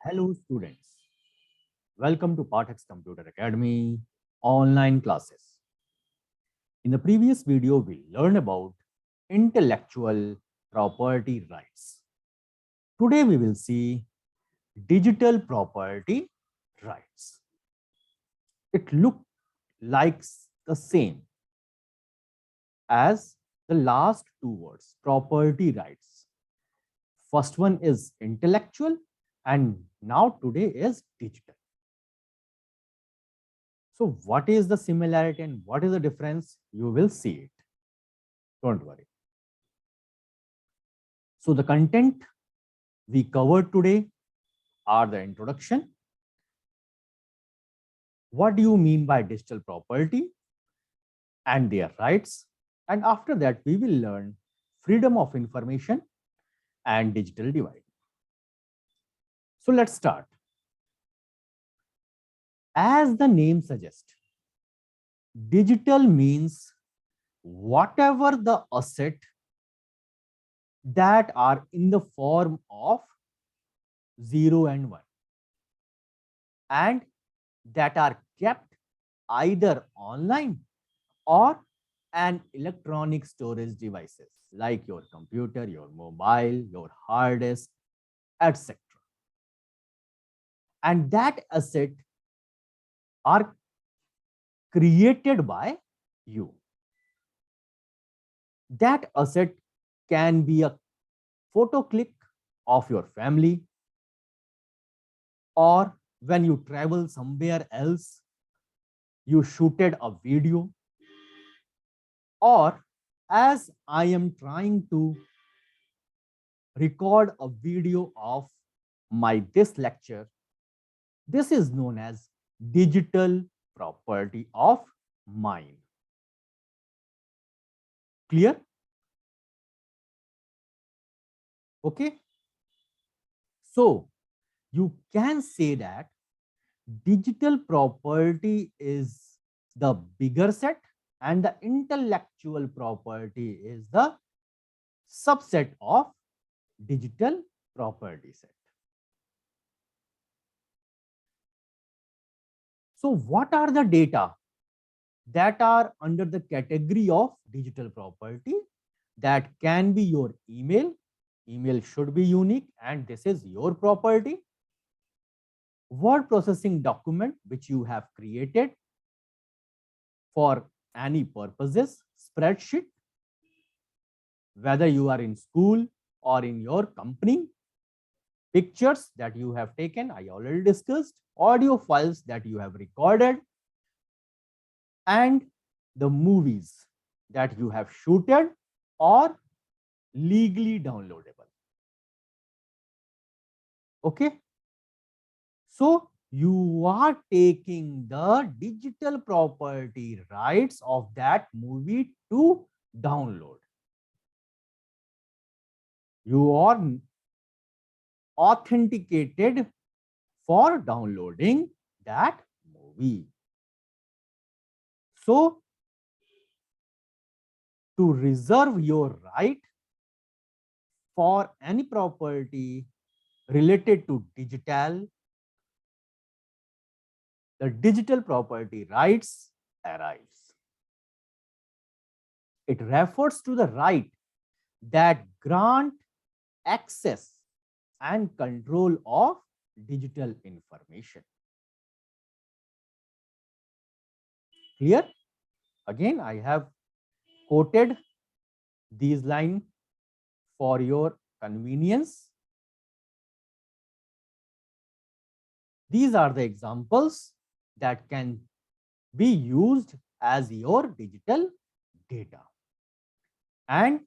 Hello students, welcome to Pathak's Computer Academy online classes. In the previous video, we learned about intellectual property rights. Today we will see digital property rights. It looks like the same as the last two words, property rights. First one is intellectual and now today is digital. So what is the similarity and what is the difference? You will see it. Don't worry. So the content we covered today are the introduction. What do you mean by digital property and their rights? And after that, we will learn freedom of information and digital divide. So let's start. As the name suggests, digital means whatever the asset that are in the form of 0 and 1 and that are kept either online or an electronic storage devices like your computer, your mobile, your hard disk, etc. And that asset are created by you. That asset can be a photo click of your family, or when you travel somewhere else, you shooted a video, or as I am trying to record a video of this lecture, this is known as digital property of mine. Clear? Okay. So you can say that digital property is the bigger set and the intellectual property is the subset of digital property set. So what are the data that are under the category of digital property? That can be your email. Email should be unique and this is your property. Word processing document which you have created for any purposes, spreadsheet, whether you are in school or in your company, pictures that you have taken, I already discussed, audio files that you have recorded, and the movies that you have shooted or legally downloadable. Okay. So you are taking the digital property rights of that movie to download. You are authenticated for downloading that movie. So to reserve your right for any property related to digital, the digital property rights arise. It refers to the right that grant access and control of digital information. Clear? Again, I have quoted these lines for your convenience. These are the examples that can be used as your digital data. And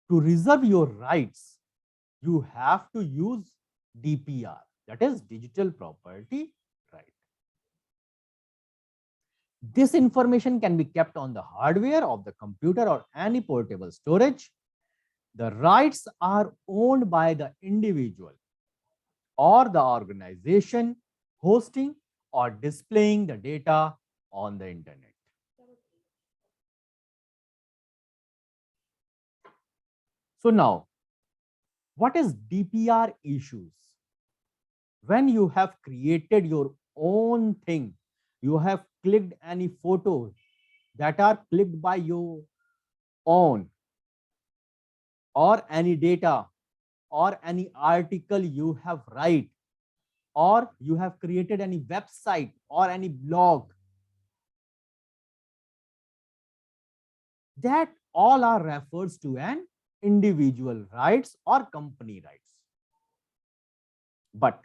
to reserve your rights, you have to use DPR, that is digital property right. This information can be kept on the hardware of the computer or any portable storage. The rights are owned by the individual or the organization hosting or displaying the data on the internet. So now, what is DPR issues? When you have created your own thing, you have clicked any photo that are clicked by your own, or any data, or any article you have write, or you have created any website or any blog, that all are refers to an individual rights or company rights. But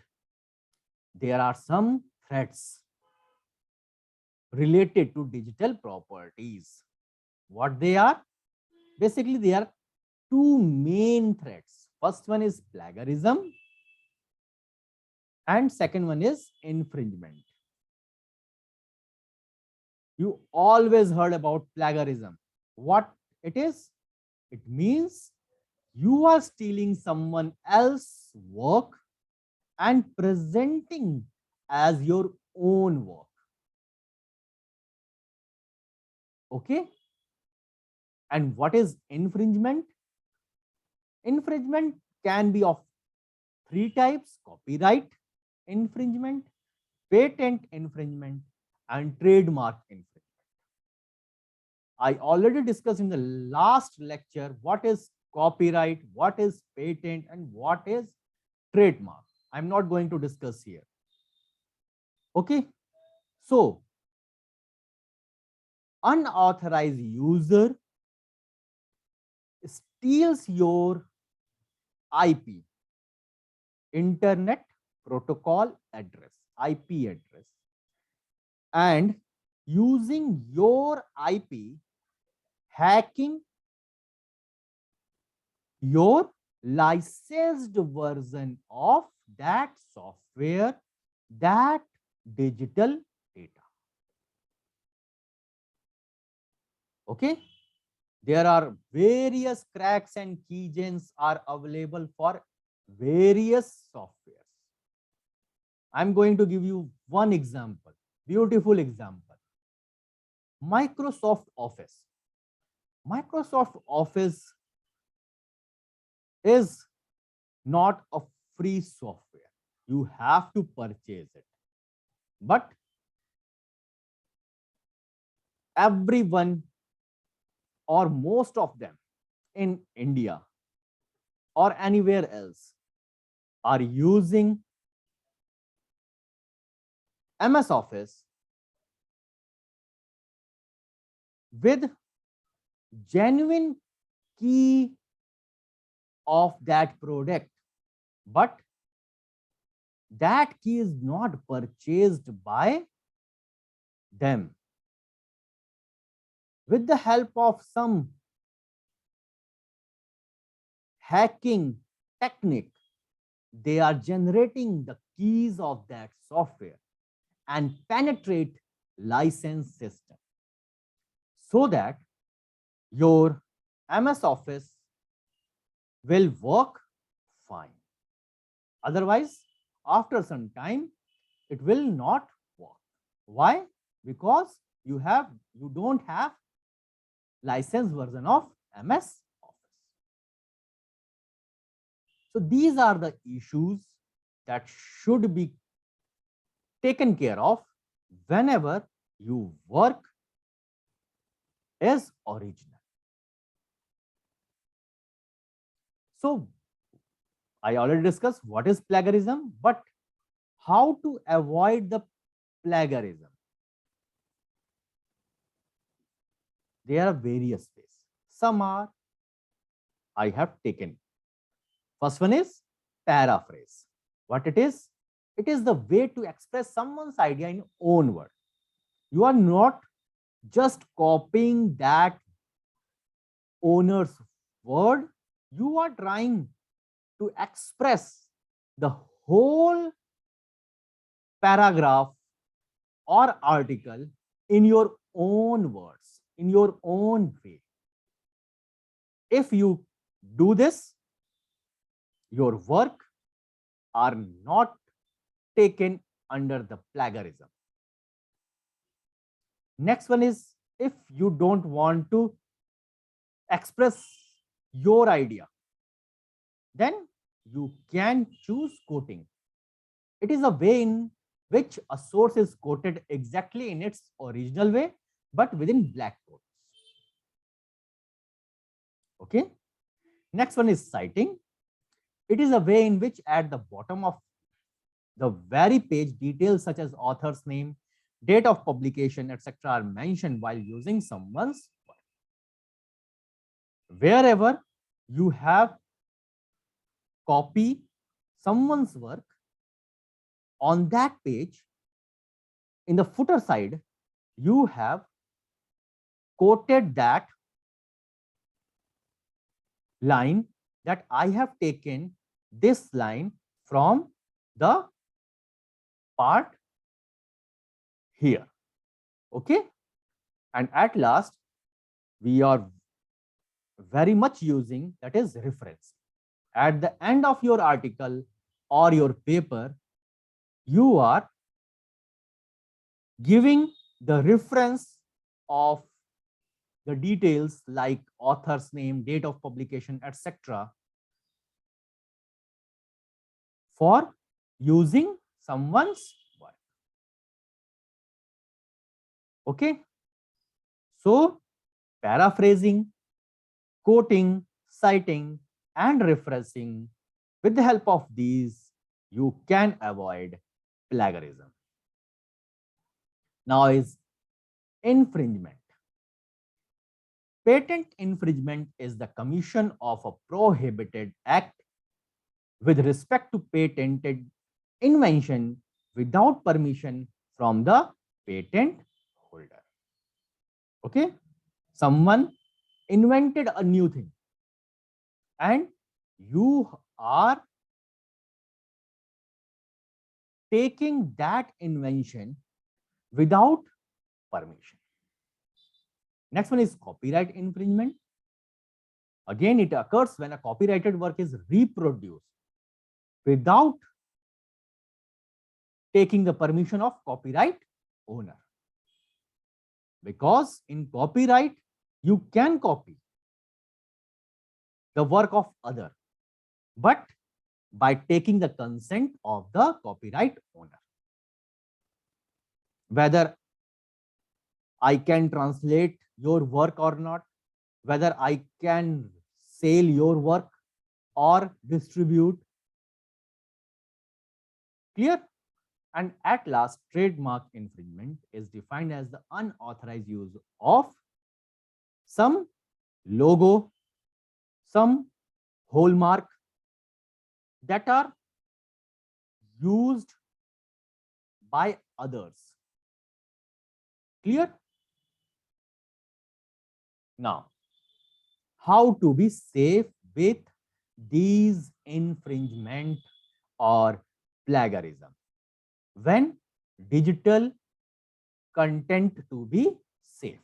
there are some threats related to digital properties. What they are? Basically, there are two main threats. First one is plagiarism, and second one is infringement. You always heard about plagiarism. What it is? It means you are stealing someone else's work and presenting as your own work. Okay? And what is infringement? Infringement can be of three types: copyright infringement, patent infringement, and trademark infringement. I already discussed in the last lecture what is copyright, what is patent, and what is trademark. I'm not going to discuss here. Okay. So, unauthorized user steals your IP, Internet Protocol address, IP address, and using your IP, hacking your licensed version of that software, that digital data. Okay. There are various cracks and keygens are available for various softwares. I'm going to give you one example, beautiful example. Microsoft Office. Microsoft Office is not a free software. You have to purchase it. But everyone or most of them in India or anywhere else are using MS Office with genuine key of that product, but that key is not purchased by them. With the help of some hacking technique, they are generating the keys of that software and penetrate license system so that your MS Office will work fine. Otherwise, after some time, it will not work. Why? Because you don't have licensed version of MS Office. So these are the issues that should be taken care of whenever you work as original. So I already discussed what is plagiarism, but how to avoid the plagiarism? There are various ways. Some are I have taken. First one is paraphrase. What it is? It is the way to express someone's idea in own word. You are not just copying that owner's word, you are trying to express the whole paragraph or article in your own words, in your own way. If you do this, your work are not taken under the plagiarism. Next one is, if you don't want to express your idea, then you can choose quoting. It is a way in which a source is quoted exactly in its original way, but within black quotes. Okay. Next one is citing. It is a way in which at the bottom of the very page, details such as author's name, date of publication, etc. are mentioned while using someone's work. Wherever you have copy someone's work, on that page, in the footer side, you have quoted that line that I have taken this line from the part here. Okay. And at last, we are very much using, that is reference. At the end of your article or your paper, you are giving the reference of the details like author's name, date of publication, etc. for using someone's work. Okay. So paraphrasing, quoting, citing, and referencing, with the help of these, you can avoid plagiarism. Now is infringement. Patent infringement is the commission of a prohibited act with respect to patented invention without permission from the patent holder. Okay. Someone invented a new thing and you are taking that invention without permission. Next one is copyright infringement. Again, it occurs when a copyrighted work is reproduced without taking the permission of copyright owner. Because in copyright, you can copy the work of other, but by taking the consent of the copyright owner. Whether I can translate your work or not, whether I can sell your work or distribute. Clear? And at last, trademark infringement is defined as the unauthorized use of some logo, some hallmark that are used by others. Clear? Now, how to be safe with these infringement or plagiarism when digital content to be safe?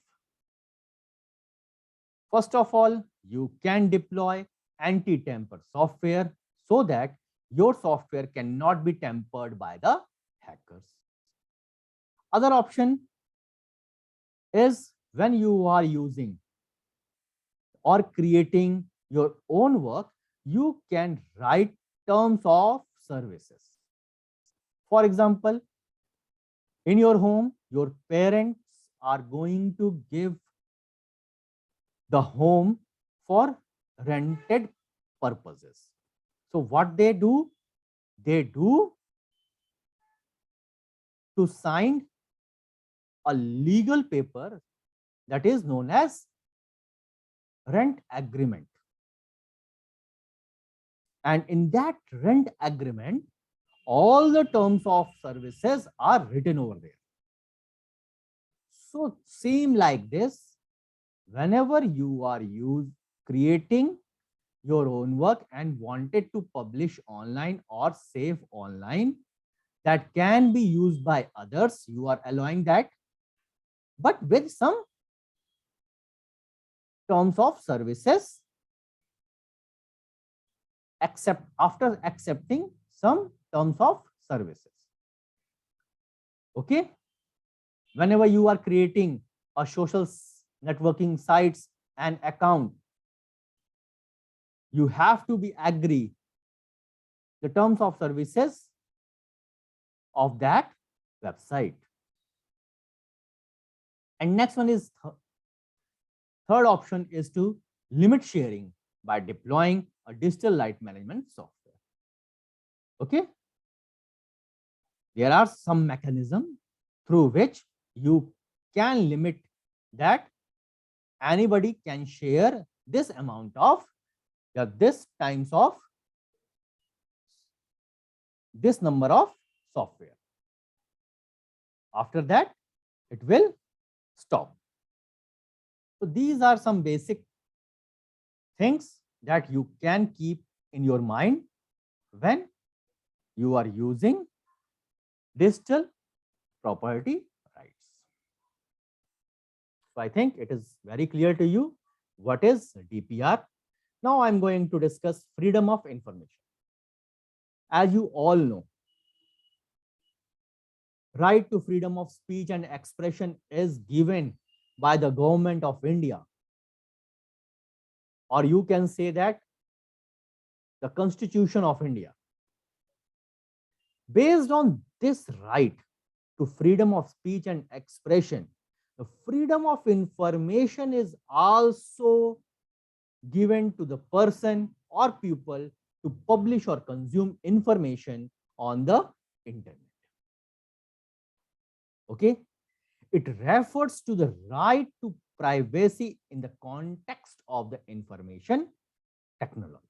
First of all, you can deploy anti-tamper software so that your software cannot be tampered by the hackers. Other option is when you are using or creating your own work, you can write terms of services. For example, in your home, your parents are going to give the home for rented purposes. So what they do to sign a legal paper that is known as rent agreement. And in that rent agreement, all the terms of services are written over there. So same like this, whenever you are creating your own work and wanted to publish online or save online that can be used by others, you are allowing that, but with some terms of services, after accepting some terms of services. Okay. Whenever you are creating a social networking sites and account, you have to be agree the terms of services of that website. And next one is third option is to limit sharing by deploying a digital right management software. Okay. There are some mechanism through which you can limit that anybody can share this amount of this times of this number of software. After that, it will stop. So these are some basic things that you can keep in your mind when you are using digital property rights. So I think it is very clear to you what is DPR. Now I'm going to discuss freedom of information. As you all know, right to freedom of speech and expression is given by the government of India. Or you can say that the Constitution of India. Based on this right to freedom of speech and expression, the freedom of information is also given to the person or people to publish or consume information on the internet. Okay, it refers to the right to privacy in the context of the information technology.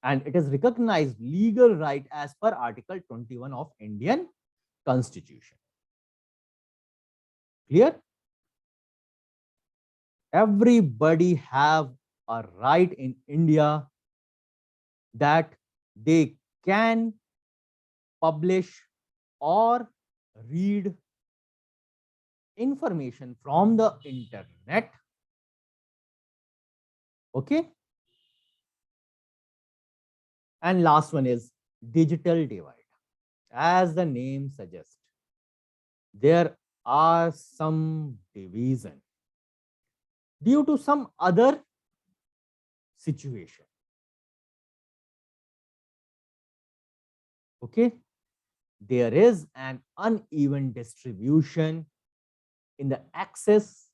And it is recognized legal right as per Article 21 of Indian Constitution. Clear? Everybody have a right in India that they can publish or read information from the internet. Okay. And last one is digital divide. As the name suggests, there are some division due to some other situation. Okay, there is an uneven distribution in the access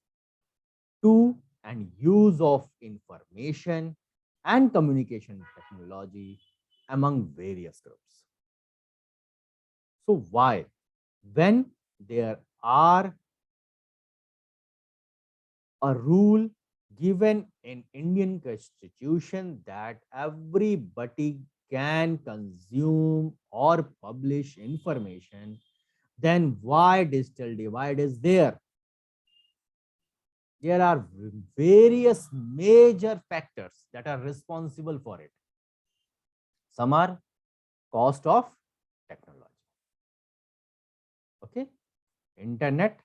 to and use of information and communication technology among various groups. So why? When there are a rule given in Indian Constitution that everybody can consume or publish information, then why digital divide is there? There are various major factors that are responsible for it. Some are cost of technology. Okay, internet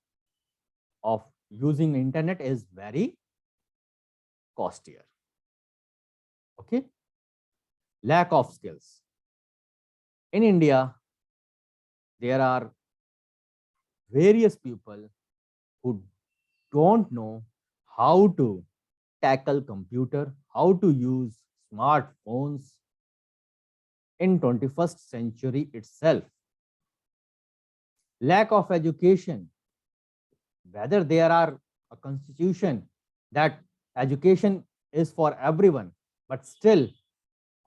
of using internet is very costlier. Okay, lack of skills. In India, there are various people who don't know how to tackle computer, how to use smartphones in 21st century itself. Lack of education. Whether there are a constitution that education is for everyone, but still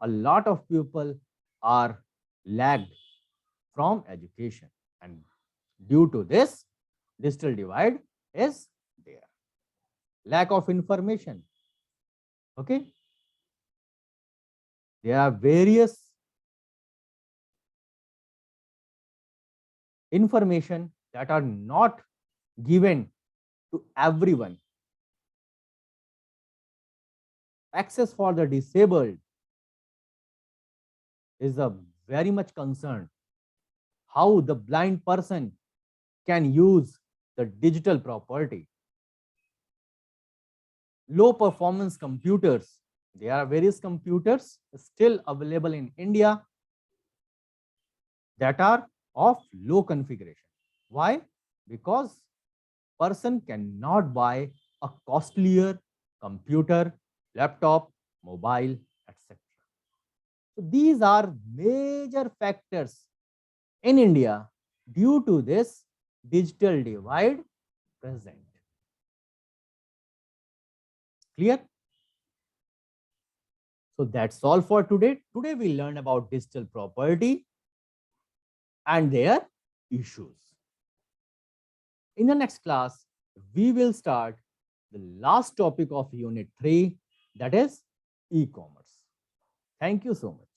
a lot of people are lagged from education, and due to this, digital divide is there. Lack of information. Okay, there are various information that are not given to everyone. Access for the disabled is a very much concern. How the blind person can use the digital property. Low performance computers. There are various computers still available in India that are of low configuration. Why? Because person cannot buy a costlier computer, laptop, mobile, etc. So these are major factors in India due to this digital divide present. Clear? So that's all for today. Today we learned about digital property and their issues. In the next class, we will start the last topic of Unit 3, that is e-commerce. Thank you so much.